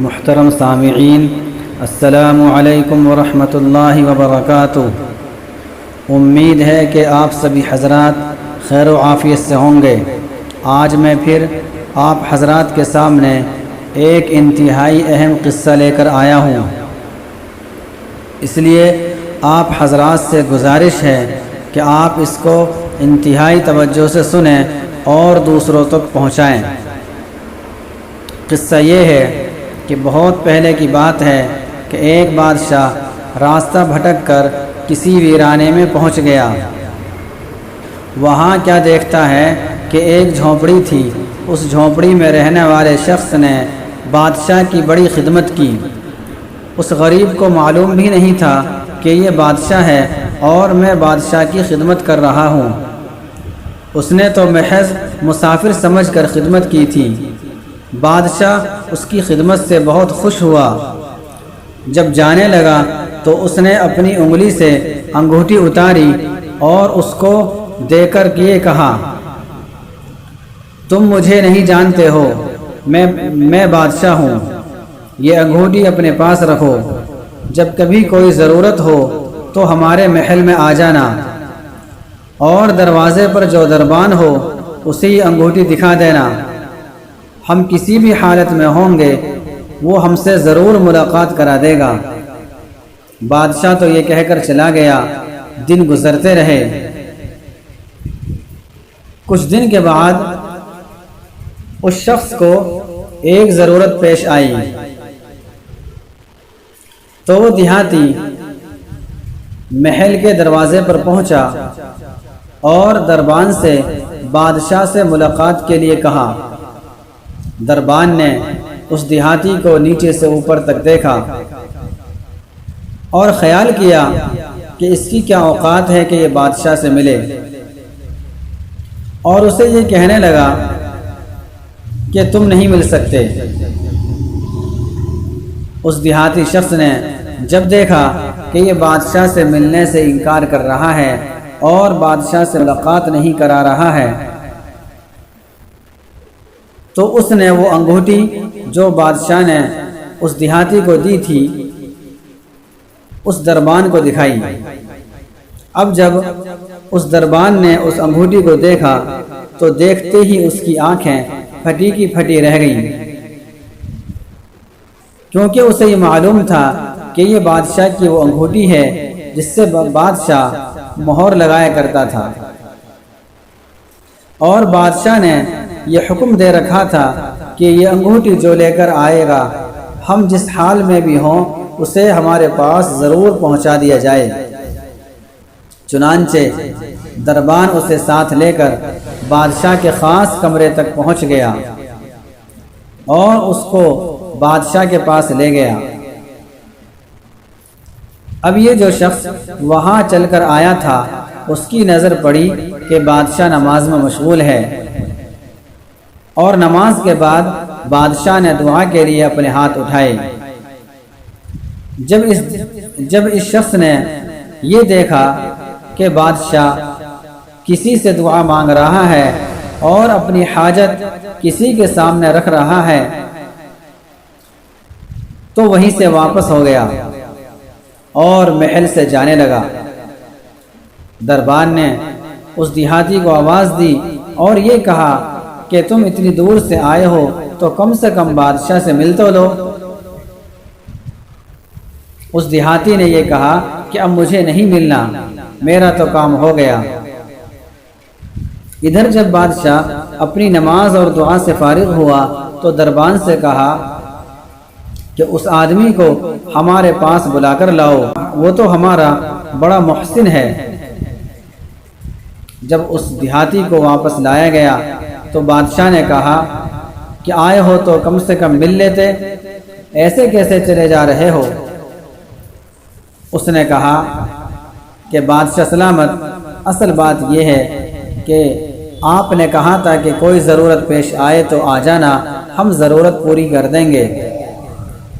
محترم سامعین، السلام علیکم ورحمۃ اللہ وبرکاتہ۔ امید ہے کہ آپ سبھی حضرات خیر و عافیت سے ہوں گے۔ آج میں پھر آپ حضرات کے سامنے ایک انتہائی اہم قصہ لے کر آیا ہوں، اس لیے آپ حضرات سے گزارش ہے کہ آپ اس کو انتہائی توجہ سے سنیں اور دوسروں تک پہنچائیں۔ قصہ یہ ہے کہ بہت پہلے کی بات ہے کہ ایک بادشاہ راستہ بھٹک کر کسی ویرانے میں پہنچ گیا۔ وہاں کیا دیکھتا ہے کہ ایک جھونپڑی تھی۔ اس جھونپڑی میں رہنے والے شخص نے بادشاہ کی بڑی خدمت کی۔ اس غریب کو معلوم بھی نہیں تھا کہ یہ بادشاہ ہے اور میں بادشاہ کی خدمت کر رہا ہوں۔ اس نے تو محض مسافر سمجھ کر خدمت کی تھی۔ بادشاہ اس کی خدمت سے بہت خوش ہوا۔ جب جانے لگا تو اس نے اپنی انگلی سے انگوٹھی اتاری اور اس کو دے کر یہ کہا، تم مجھے نہیں جانتے ہو، میں بادشاہ ہوں۔ یہ انگوٹھی اپنے پاس رکھو، جب کبھی کوئی ضرورت ہو تو ہمارے محل میں آ جانا، اور دروازے پر جو دربان ہو اسے یہ انگوٹھی دکھا دینا۔ ہم کسی بھی حالت میں ہوں گے وہ ہم سے ضرور ملاقات کرا دے گا۔ بادشاہ تو یہ کہہ کر چلا گیا۔ دن گزرتے رہے۔ کچھ دن کے بعد اس شخص کو ایک ضرورت پیش آئی، تو وہ دیہاتی محل کے دروازے پر پہنچا اور دربان سے بادشاہ سے ملاقات کے لیے کہا۔ دربان نے اس دیہاتی کو نیچے سے اوپر تک دیکھا اور خیال کیا کہ اس کی کیا اوقات ہے کہ یہ بادشاہ سے ملے، اور اسے یہ کہنے لگا کہ تم نہیں مل سکتے۔ اس دیہاتی شخص نے جب دیکھا کہ یہ بادشاہ سے ملنے سے انکار کر رہا ہے اور بادشاہ سے ملاقات نہیں کرا رہا ہے، تو اس نے وہ انگوٹھی جو بادشاہ نے اس دیہاتی کو دی تھی اس دربان کو دکھائی۔ اب جب اس دربان نے اس انگوٹھی کو دیکھا تو دیکھتے ہی اس کی آنکھیں پھٹی کی پھٹی رہ گئیں، کیونکہ اسے یہ معلوم تھا کہ یہ بادشاہ کی وہ انگوٹھی ہے جس سے بادشاہ مہر لگایا کرتا تھا، اور بادشاہ نے یہ حکم دے رکھا تھا کہ یہ انگوٹھی جو لے کر آئے گا ہم جس حال میں بھی ہوں اسے ہمارے پاس ضرور پہنچا دیا جائے۔ چنانچہ دربان اسے ساتھ لے کر بادشاہ کے خاص کمرے تک پہنچ گیا اور اس کو بادشاہ کے پاس لے گیا۔ اب یہ جو شخص وہاں چل کر آیا تھا اس کی نظر پڑی کہ بادشاہ نماز میں مشغول ہے، اور نماز کے بعد بادشاہ نے دعا کے لیے اپنے ہاتھ اٹھائے۔ جب اس شخص نے یہ دیکھا کہ بادشاہ کسی سے دعا مانگ رہا ہے اور اپنی حاجت کسی کے سامنے رکھ رہا ہے، تو وہیں سے واپس ہو گیا اور محل سے جانے لگا۔ دربان نے اس دیہاتی کو آواز دی اور یہ کہا کہ تم اتنی دور سے آئے ہو تو کم سے کم بادشاہ سے مل تو لو۔ اس دیہاتی نے یہ کہا کہ اب مجھے نہیں ملنا، میرا تو کام ہو گیا۔ ادھر جب بادشاہ اپنی نماز اور دعا سے فارغ ہوا تو دربان سے کہا کہ اس آدمی کو ہمارے پاس بلا کر لاؤ، وہ تو ہمارا بڑا محسن ہے۔ جب اس دیہاتی کو واپس لایا گیا تو بادشاہ نے کہا کہ آئے ہو تو کم سے کم مل لیتے، ایسے کیسے چلے جا رہے ہو؟ اس نے کہا کہ بادشاہ سلامت، اصل بات یہ ہے کہ آپ نے کہا تھا کہ کوئی ضرورت پیش آئے تو آ جانا، ہم ضرورت پوری کر دیں گے۔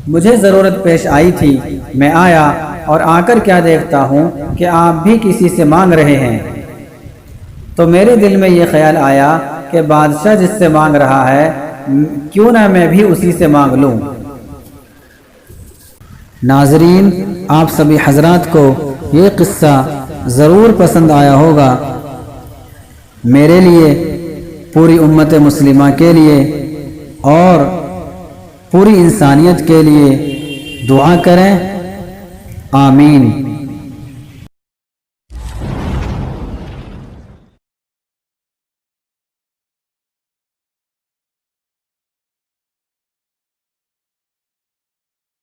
مجھے ضرورت پیش آئی تھی، میں آیا اور آ کر کیا دیکھتا ہوں کہ آپ بھی کسی سے مانگ رہے ہیں، تو میرے دل میں یہ خیال آیا کہ بادشاہ جس سے مانگ رہا ہے کیوں نہ میں بھی اسی سے مانگ لوں۔ ناظرین، آپ سبھی حضرات کو یہ قصہ ضرور پسند آیا ہوگا۔ میرے لیے، پوری امت مسلمہ کے لیے اور پوری انسانیت کے لیے دعا کریں، آمین۔